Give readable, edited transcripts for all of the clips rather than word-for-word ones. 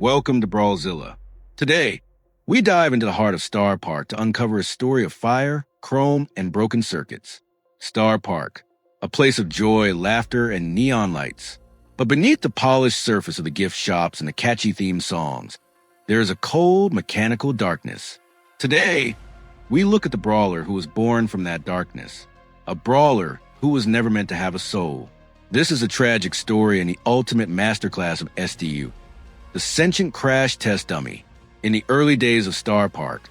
Welcome to BrawlZilla. Today, we dive into the heart of Starr Park to uncover a story of fire, chrome, and broken circuits. Starr Park, a place of joy, laughter, and neon lights. But beneath the polished surface of the gift shops and the catchy theme songs, there is a cold, mechanical darkness. Today, we look at the brawler who was born from that darkness. A brawler who was never meant to have a soul. This is a tragic story and the ultimate masterclass of STU. The sentient crash test dummy. In the early days of Starr Park,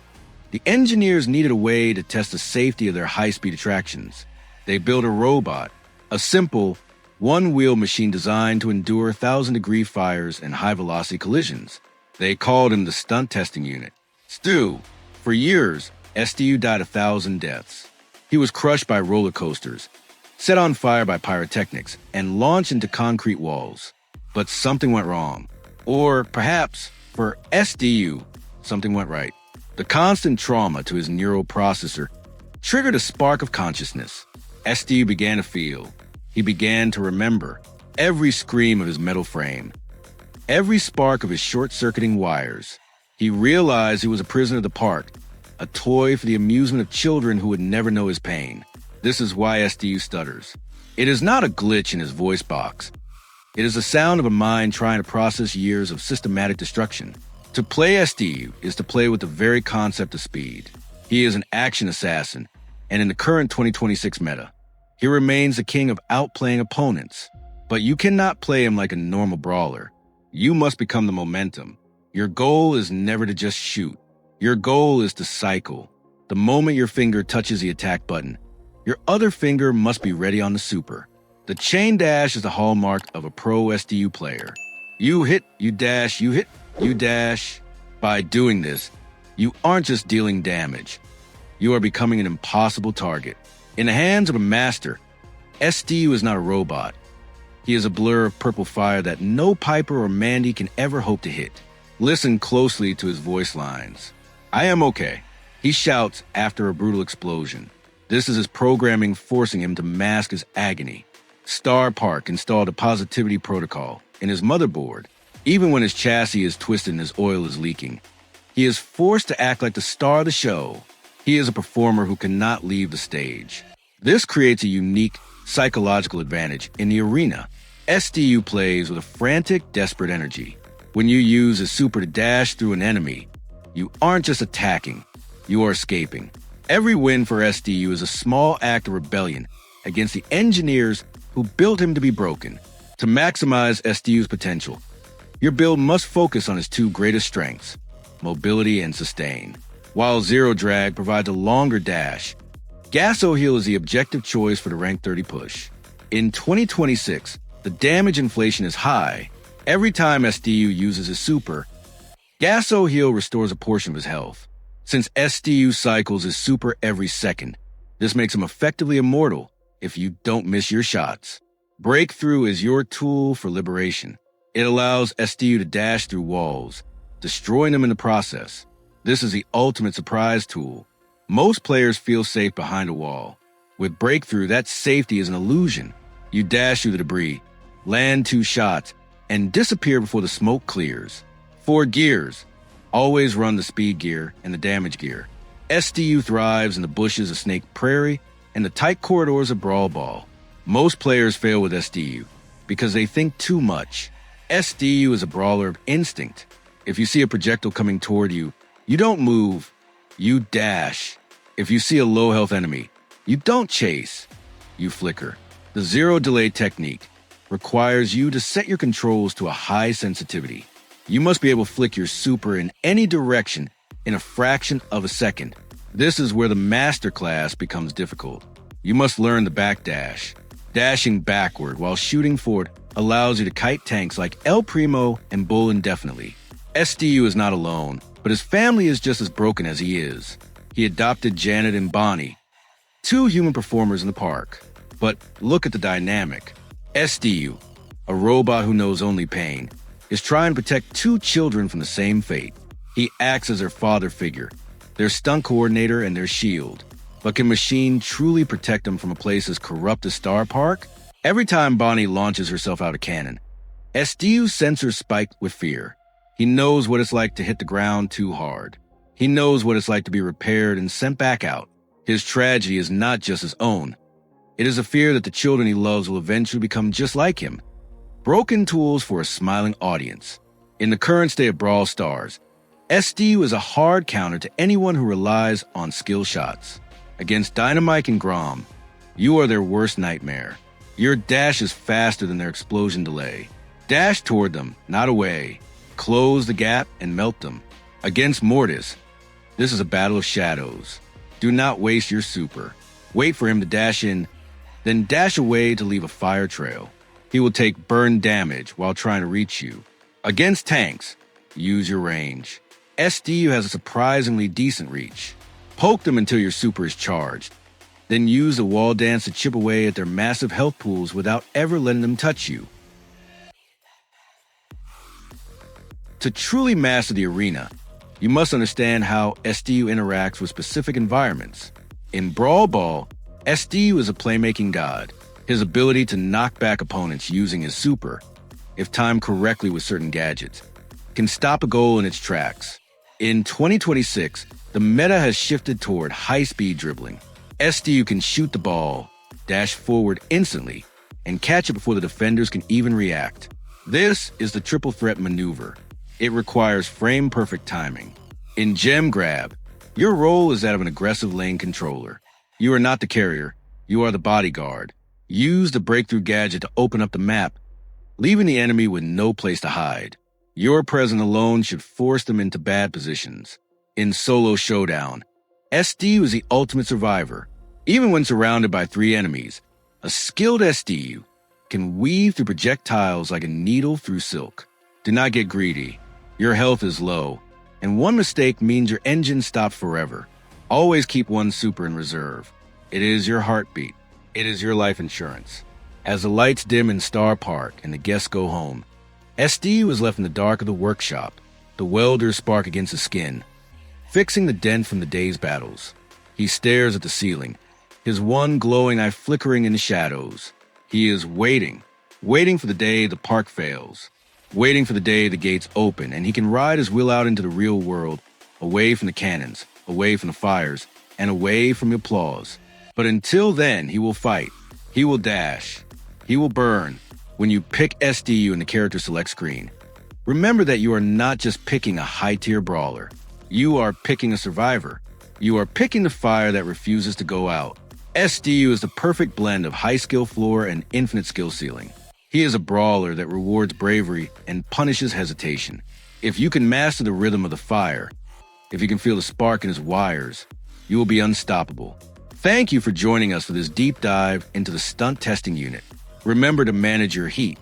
the engineers needed a way to test the safety of their high-speed attractions. They built a robot, a simple, one-wheel machine designed to endure 1,000-degree fires and high-velocity collisions. They called him the Stunt Testing Unit. STU. For years, STU died 1,000 deaths. He was crushed by roller coasters, set on fire by pyrotechnics, and launched into concrete walls. But something went wrong. Or perhaps, for STU, something went right. The constant trauma to his neural processor triggered a spark of consciousness. STU began to feel. He began to remember every scream of his metal frame, every spark of his short-circuiting wires. He realized he was a prisoner of the park, a toy for the amusement of children who would never know his pain. This is why STU stutters. It is not a glitch in his voice box. It is the sound of a mind trying to process years of systematic destruction. To play STU is to play with the very concept of speed. He is an action assassin, and in the current 2026 meta, he remains the king of outplaying opponents. But you cannot play him like a normal brawler. You must become the momentum. Your goal is never to just shoot. Your goal is to cycle. The moment your finger touches the attack button, your other finger must be ready on the super. The chain dash is the hallmark of a pro STU player. You hit, you dash, you hit, you dash. By doing this, you aren't just dealing damage. You are becoming an impossible target. In the hands of a master, STU is not a robot. He is a blur of purple fire that no Piper or Mandy can ever hope to hit. Listen closely to his voice lines. I am okay, he shouts after a brutal explosion. This is his programming forcing him to mask his agony. Starr Park installed a positivity protocol in his motherboard, even when his chassis is twisted and his oil is leaking. He is forced to act like the star of the show. He is a performer who cannot leave the stage. This creates a unique psychological advantage in the arena. STU plays with a frantic, desperate energy. When you use a super to dash through an enemy, you aren't just attacking, you are escaping. Every win for STU is a small act of rebellion against the engineers who built him to be broken. To maximize STU's potential, your build must focus on his two greatest strengths, mobility and sustain. While Zero Drag provides a longer dash, Gaso-Heal is the objective choice for the rank 30 push. In 2026, the damage inflation is high. Every time STU uses his super, Gaso-Heal restores a portion of his health. Since STU cycles his super every second, this makes him effectively immortal if you don't miss your shots. Breakthrough is your tool for liberation. It allows STU to dash through walls, destroying them in the process. This is the ultimate surprise tool. Most players feel safe behind a wall. With Breakthrough, that safety is an illusion. You dash through the debris, land 2 shots, and disappear before the smoke clears. 4 gears. Always run the speed gear and the damage gear. STU thrives in the bushes of Snake Prairie and the tight corridors of Brawl Ball. Most players fail with STU because they think too much. STU is a brawler of instinct. If you see a projectile coming toward you, you don't move, you dash. If you see a low-health enemy, you don't chase, you flicker. The zero delay technique requires you to set your controls to a high sensitivity. You must be able to flick your super in any direction in a fraction of a second. This is where the Masterclass becomes difficult. You must learn the backdash. Dashing backward while shooting forward allows you to kite tanks like El Primo and Bull indefinitely. STU is not alone, but his family is just as broken as he is. He adopted Janet and Bonnie, 2 human performers in the park. But look at the dynamic. STU, a robot who knows only pain, is trying to protect 2 children from the same fate. He acts as their father figure, their stunt coordinator, and their shield. But can Machine truly protect them from a place as corrupt as Starr Park? Every time Bonnie launches herself out of cannon, STU's sensors spike with fear. He knows what it's like to hit the ground too hard. He knows what it's like to be repaired and sent back out. His tragedy is not just his own. It is a fear that the children he loves will eventually become just like him. Broken tools for a smiling audience. In the current state of Brawl Stars, STU is a hard counter to anyone who relies on skill shots. Against Dynamite and Grom, you are their worst nightmare. Your dash is faster than their explosion delay. Dash toward them, not away. Close the gap and melt them. Against Mortis, this is a battle of shadows. Do not waste your super. Wait for him to dash in, then dash away to leave a fire trail. He will take burn damage while trying to reach you. Against tanks, use your range. STU has a surprisingly decent reach. Poke them until your super is charged. Then use the wall dance to chip away at their massive health pools without ever letting them touch you. To truly master the arena, you must understand how STU interacts with specific environments. In Brawl Ball, STU is a playmaking god. His ability to knock back opponents using his super, if timed correctly with certain gadgets, can stop a goal in its tracks. In 2026, the meta has shifted toward high-speed dribbling. STU can shoot the ball, dash forward instantly, and catch it before the defenders can even react. This is the triple threat maneuver. It requires frame-perfect timing. In Gem Grab, your role is that of an aggressive lane controller. You are not the carrier, you are the bodyguard. Use the breakthrough gadget to open up the map, leaving the enemy with no place to hide. Your presence alone should force them into bad positions. In Solo Showdown, STU is the ultimate survivor. Even when surrounded by 3 enemies, a skilled STU can weave through projectiles like a needle through silk. Do not get greedy. Your health is low, and one mistake means your engine stops forever. Always keep one super in reserve. It is your heartbeat. It is your life insurance. As the lights dim in Starr Park and the guests go home, STU is left in the dark of the workshop, the welder's spark against his skin, fixing the dent from the day's battles. He stares at the ceiling, his one glowing eye flickering in the shadows. He is waiting for the day the park fails, waiting for the day the gates open and he can ride his wheel out into the real world, away from the cannons, away from the fires, and away from the applause. But until then, he will fight, he will dash, he will burn. When you pick STU in the character select screen, remember that you are not just picking a high-tier brawler. You are picking a survivor. You are picking the fire that refuses to go out. STU is the perfect blend of high skill floor and infinite skill ceiling. He is a brawler that rewards bravery and punishes hesitation. If you can master the rhythm of the fire, if you can feel the spark in his wires, you will be unstoppable. Thank you for joining us for this deep dive into the stunt testing unit. Remember to manage your heat,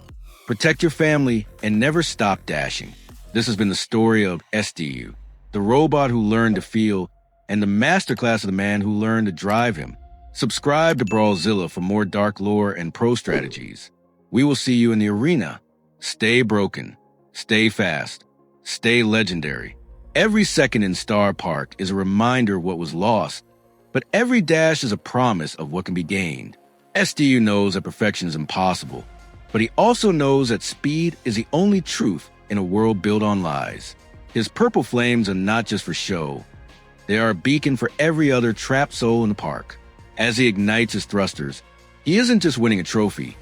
protect your family, and never stop dashing. This has been the story of STU, the robot who learned to feel, and the masterclass of the man who learned to drive him. Subscribe to BrawlZilla for more dark lore and pro strategies. We will see you in the arena. Stay broken, stay fast, stay legendary. Every second in Starr Park is a reminder of what was lost, but every dash is a promise of what can be gained. STU knows that perfection is impossible, but he also knows that speed is the only truth in a world built on lies. His purple flames are not just for show. They are a beacon for every other trapped soul in the park. As he ignites his thrusters, he isn't just winning a trophy.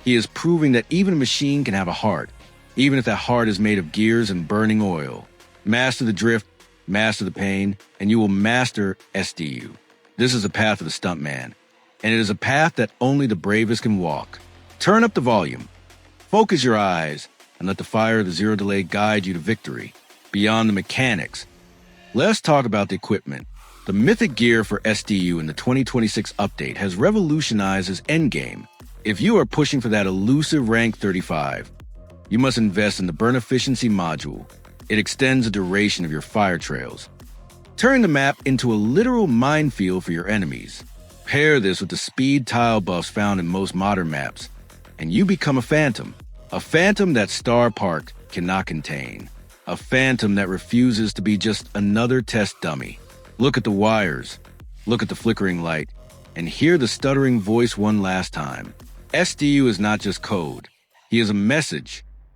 He is proving that even a machine can have a heart, even if that heart is made of gears and burning oil. Master the drift, master the pain, and you will master STU. This is the path of the stuntman, and it is a path that only the bravest can walk. Turn up the volume, focus your eyes, and let the fire of the zero delay guide you to victory. Beyond the mechanics, let's talk about the equipment. The mythic gear for STU in the 2026 update has revolutionized his endgame. If you are pushing for that elusive rank 35, you must invest in the burn efficiency module. It extends the duration of your fire trails. Turn the map into a literal minefield for your enemies. Pair this with the speed tile buffs found in most modern maps, and you become a phantom that Starr Park cannot contain, a phantom that refuses to be just another test dummy. Look at the wires, look at the flickering light, and hear the stuttering voice one last time. STU is not just code. He is a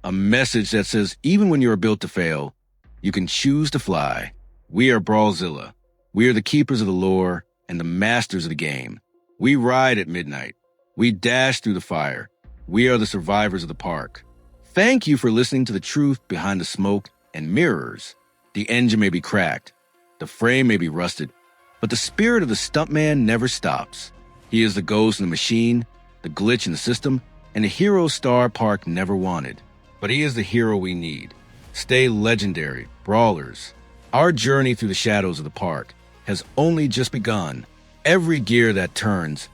A message that says even when you are built to fail, you can choose to fly. We are BrawlZilla. We are the keepers of the lore and the masters of the game. We ride at midnight. We dash through the fire. We are the survivors of the park. Thank you for listening to the truth behind the smoke and mirrors. The engine may be cracked. The frame may be rusted. But the spirit of the stuntman never stops. He is the ghost in the machine, the glitch in the system, and the hero Starr Park never wanted. But he is the hero we need. Stay legendary, brawlers. Our journey through the shadows of the park has only just begun. Every gear that turns,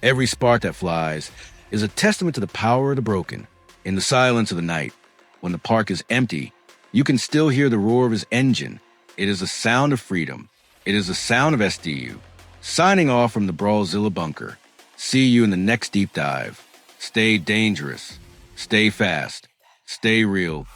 every spark that flies, is a testament to the power of the broken. In the silence of the night, when the park is empty, you can still hear the roar of his engine. It is the sound of freedom. It is the sound of STU. Signing off from the BrawlZilla bunker. See you in the next deep dive. Stay dangerous. Stay fast. Stay real.